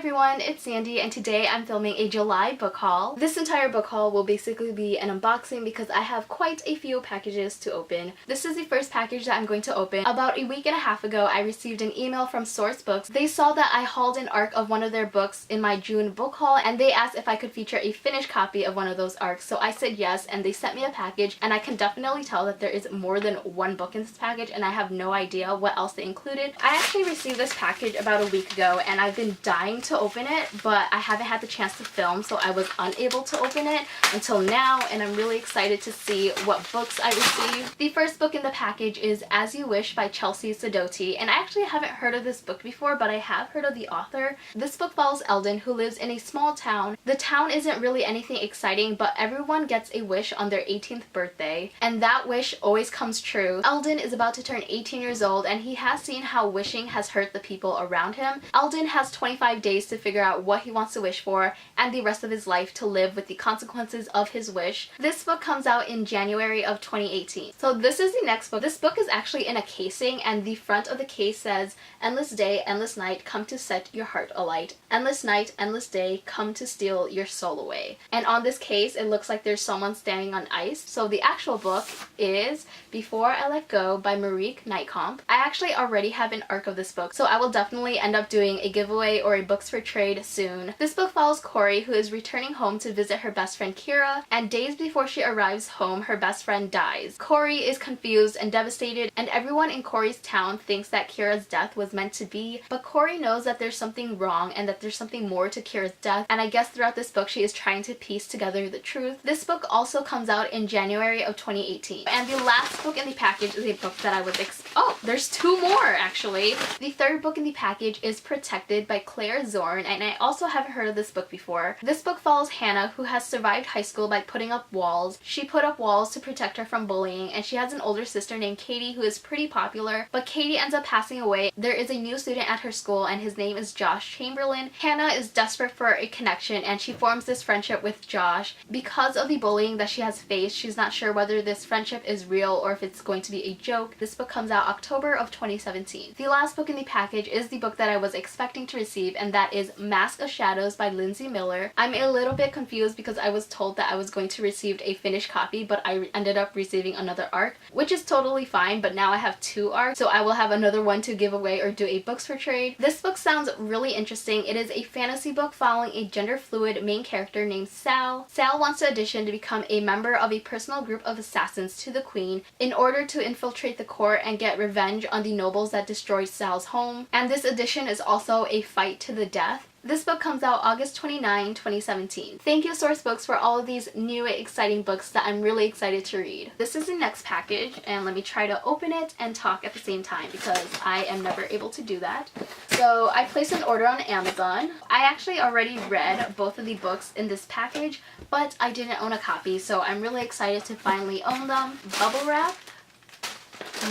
everyone, it's Sandy and today I'm filming a July book haul. This entire book haul will basically be an unboxing because I have quite a few packages to open. This is the first package that I'm going to open. About a week and a half ago, I received an email from SourceBooks. They saw that I hauled an arc of one of their books in my June book haul and they asked if I could feature a finished copy of one of those arcs. So I said yes and they sent me a package, and I can definitely tell that there is more than one book in this package and I have no idea what else they included. I actually received this package about a week ago and I've been dying to open it, but I haven't had the chance to film, so I was unable to open it until now, and I'm really excited to see what books I received. The first book in the package is As You Wish by Chelsea Sedoti, and I actually haven't heard of this book before, but I have heard of the author. This book follows Eldon, who lives in a small town. The town isn't really anything exciting, but everyone gets a wish on their 18th birthday, and that wish always comes true. Eldon is about to turn 18 years old, and he has seen how wishing has hurt the people around him. Eldon has 25 days to figure out what he wants to wish for and the rest of his life to live with the consequences of his wish. This book comes out in January of 2018. So this is the next book. This book is actually in a casing, and the front of the case says, "Endless day, endless night, come to set your heart alight. Endless night, endless day, come to steal your soul away." And on this case, it looks like there's someone standing on ice. So the actual book is Before I Let Go by Marieke Nijkamp. I actually already have an arc of this book, so I will definitely end up doing a giveaway or a books for trade soon. This book follows Khoury, who is returning home to visit her best friend Kira, and days before she arrives home, her best friend dies. Khoury is confused and devastated, and everyone in Khoury's town thinks that Kira's death was meant to be, but Khoury knows that there's something wrong and that there's something more to Kira's death, and I guess throughout this book she is trying to piece together the truth. This book also comes out in January of 2018. And the last book in the package is a book that I was oh, there's two more actually. The third book in the package is Protected by Zorn, and I also haven't heard of this book before. This book follows Hannah, who has survived high school by putting up walls. She put up walls to protect her from bullying, and she has an older sister named Katie who is pretty popular, but Katie ends up passing away. There is a new student at her school and his name is Josh Chamberlain. Hannah is desperate for a connection and she forms this friendship with Josh. Because of the bullying that she has faced, she's not sure whether this friendship is real or if it's going to be a joke. This book comes out October of 2017. The last book in the package is the book that I was expecting to receive, and that is Mask of Shadows by Linsey Miller. I'm a little bit confused because I was told that I was going to receive a finished copy, but I ended up receiving another arc, which is totally fine, but now I have two arcs, so I will have another one to give away or do a books for trade. This book sounds really interesting. It is a fantasy book following a gender fluid main character named Sal. Sal wants to audition to become a member of a personal group of assassins to the Queen in order to infiltrate the court and get revenge on the nobles that destroyed Sal's home, and this audition is also a fight to the death. This book comes out August 29, 2017. Thank you SourceBooks for all of these new exciting books that I'm really excited to read. This is the next package, and let me try to open it and talk at the same time because I am never able to do that. So I placed an order on Amazon. I actually already read both of the books in this package, but I didn't own a copy, so I'm really excited to finally own them. Bubble wrap.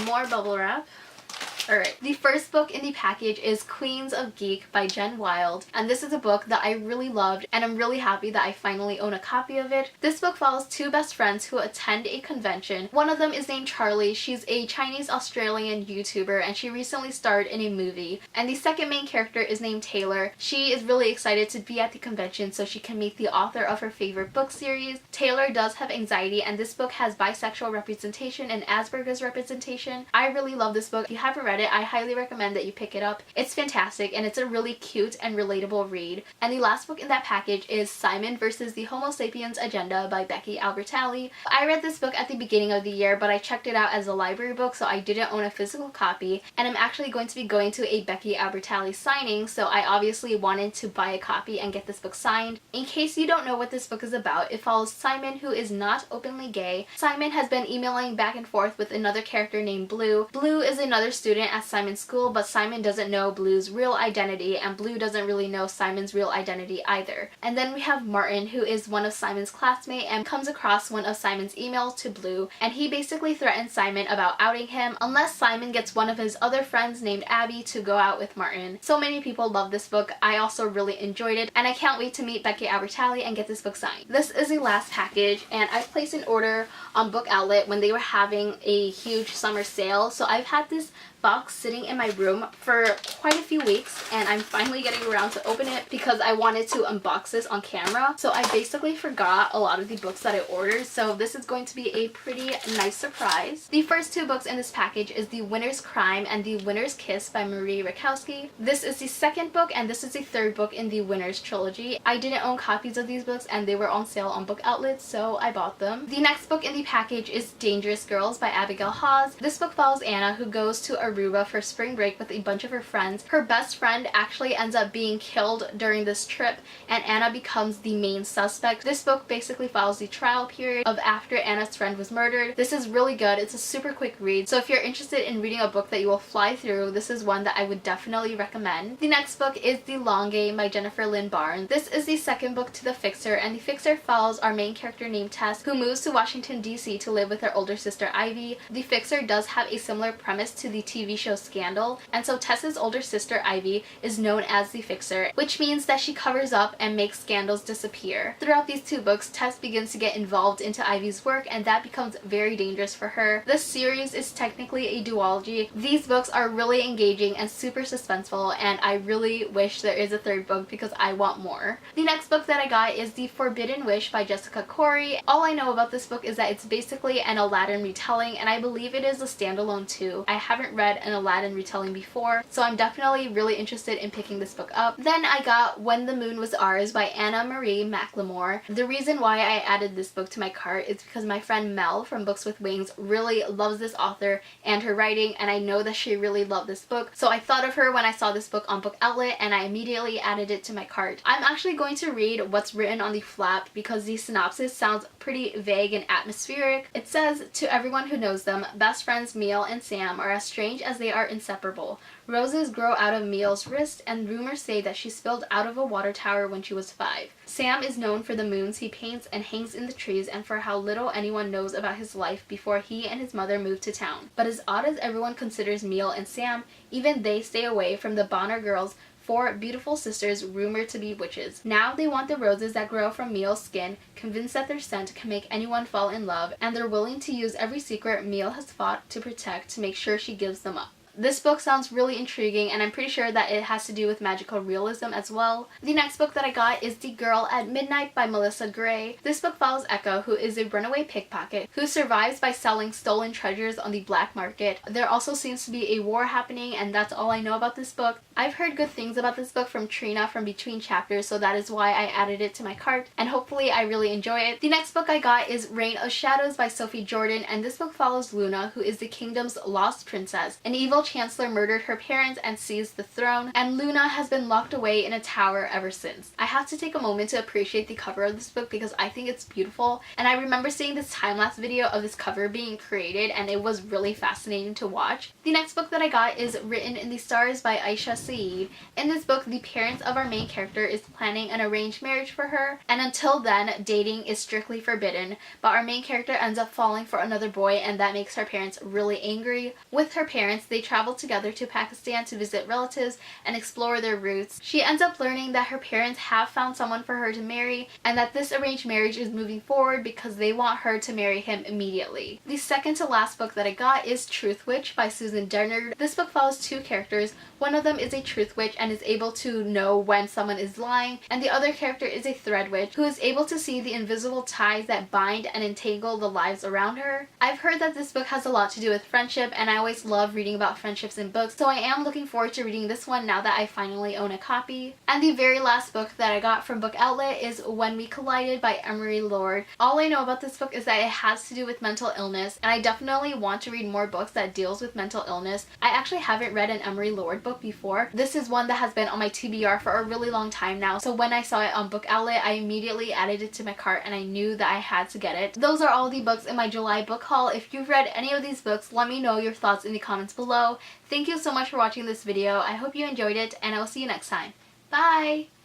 More bubble wrap. Alright, the first book in the package is Queens of Geek by Jen Wilde, and this is a book that I really loved and I'm really happy that I finally own a copy of it. This book follows two best friends who attend a convention. One of them is named Charlie. She's a Chinese-Australian YouTuber and she recently starred in a movie. And the second main character is named Taylor. She is really excited to be at the convention so she can meet the author of her favorite book series. Taylor does have anxiety, and this book has bisexual representation and Asperger's representation. I really love this book. If you haven't read it, I highly recommend that you pick it up. It's fantastic and it's a really cute and relatable read. And the last book in that package is Simon versus the Homo Sapiens Agenda by Becky Albertalli. I read this book at the beginning of the year, but I checked it out as a library book, so I didn't own a physical copy, and I'm actually going to be going to a Becky Albertalli signing, so I obviously wanted to buy a copy and get this book signed. In case you don't know what this book is about, it follows Simon, who is not openly gay. Simon has been emailing back and forth with another character named Blue. Blue is another student at Simon's school, but Simon doesn't know Blue's real identity, and Blue doesn't really know Simon's real identity either. And then we have Martin, who is one of Simon's classmates and comes across one of Simon's emails to Blue, and he basically threatens Simon about outing him unless Simon gets one of his other friends named Abby to go out with Martin. So many people love this book. I also really enjoyed it, and I can't wait to meet Becky Albertalli and get this book signed. This is the last package, and I placed an order on BookOutlet when they were having a huge summer sale, so I've had this box sitting in my room for quite a few weeks, and I'm finally getting around to open it because I wanted to unbox this on camera. So I basically forgot a lot of the books that I ordered, so this is going to be a pretty nice surprise. The first two books in this package is The Winner's Crime and The Winner's Kiss by Rutkoski. This is the second book, and this is the third book in the Winner's trilogy. I didn't own copies of these books, and they were on sale on BookOutlet, so I bought them. The next book in the package is Dangerous Girls by Abigail Haas. This book follows Anna, who goes to Aruba for spring break with a bunch of her friends. Her best friend actually ends up being killed during this trip, and Anna becomes the main suspect. This book basically follows the trial period of after Anna's friend was murdered. This is really good. It's a super quick read, so if you're interested in reading a book that you will fly through, this is one that I would definitely recommend. The next book is The Long Game by Jennifer Lynn Barnes. This is the second book to The Fixer, and The Fixer follows our main character named Tess, who moves to Washington, D.C. to live with her older sister Ivy. The Fixer does have a similar premise to the TV show Scandal, and so Tess's older sister Ivy is known as the Fixer, which means that she covers up and makes scandals disappear. Throughout these two books, Tess begins to get involved into Ivy's work, and that becomes very dangerous for her. This series is technically a duology. These books are really engaging and super suspenseful, and I really wish there is a third book because I want more. The next book that I got is The Forbidden Wish by Jessica Khoury. All I know about this book is that it's basically an Aladdin retelling, and I believe it is a standalone too. I haven't read an Aladdin retelling before, so I'm definitely really interested in picking this book up. Then I got When the Moon Was Ours by Anna Marie McLemore. The reason why I added this book to my cart is because my friend Mel from Books with Wings really loves this author and her writing, and I know that she really loved this book, so I thought of her when I saw this book on BookOutlet, and I immediately added it to my cart. I'm actually going to read what's written on the flap because the synopsis sounds pretty vague and atmospheric. It says, "To everyone who knows them, best friends Meal and Sam are as strange as they are inseparable. Roses grow out of Meal's wrist, and rumors say that she spilled out of a water tower when she was 5. Sam is known for the moons he paints and hangs in the trees, and for how little anyone knows about his life before he and his mother moved to town. But as odd as everyone considers Meal and Sam, even they stay away from the Bonner girls, 4 beautiful sisters rumored to be witches. Now they want the roses that grow from Meal's skin, convinced that their scent can make anyone fall in love, and they're willing to use every secret Meal has fought to protect to make sure she gives them up." This book sounds really intriguing, and I'm pretty sure that it has to do with magical realism as well. The next book that I got is The Girl at Midnight by Melissa Gray. This book follows Echo, who is a runaway pickpocket who survives by selling stolen treasures on the black market. There also seems to be a war happening, and that's all I know about this book. I've heard good things about this book from Trina from Between Chapters, so that is why I added it to my cart, and hopefully I really enjoy it. The next book I got is Reign of Shadows by Sophie Jordan, and this book follows Luna, who is the kingdom's lost princess. An evil chancellor murdered her parents and seized the throne, and Luna has been locked away in a tower ever since. I have to take a moment to appreciate the cover of this book because I think it's beautiful, and I remember seeing this time-lapse video of this cover being created, and it was really fascinating to watch. The next book that I got is Written in the Stars by Aisha Saeed. In this book, the parents of our main character is planning an arranged marriage for her, and until then, dating is strictly forbidden, but our main character ends up falling for another boy, and that makes her parents really angry. With her parents, they travel together to Pakistan to visit relatives and explore their roots. She ends up learning that her parents have found someone for her to marry, and that this arranged marriage is moving forward because they want her to marry him immediately. The second to last book that I got is Truthwitch by Susan Dennard. This book follows 2 characters. One of them is a truth witch and is able to know when someone is lying, and the other character is a thread witch who is able to see the invisible ties that bind and entangle the lives around her. I've heard that this book has a lot to do with friendship, and I always love reading about friendships in books, so I am looking forward to reading this one now that I finally own a copy. And the very last book that I got from BookOutlet is When We Collided by Emery Lord. All I know about this book is that it has to do with mental illness, and I definitely want to read more books that deals with mental illness. I actually haven't read an Emery Lord book before. This is one that has been on my TBR for a really long time now, so when I saw it on BookOutlet, I immediately added it to my cart, and I knew that I had to get it. Those are all the books in my July book haul. If you've read any of these books, let me know your thoughts in the comments below. Thank you so much for watching this video. I hope you enjoyed it, and I will see you next time. Bye!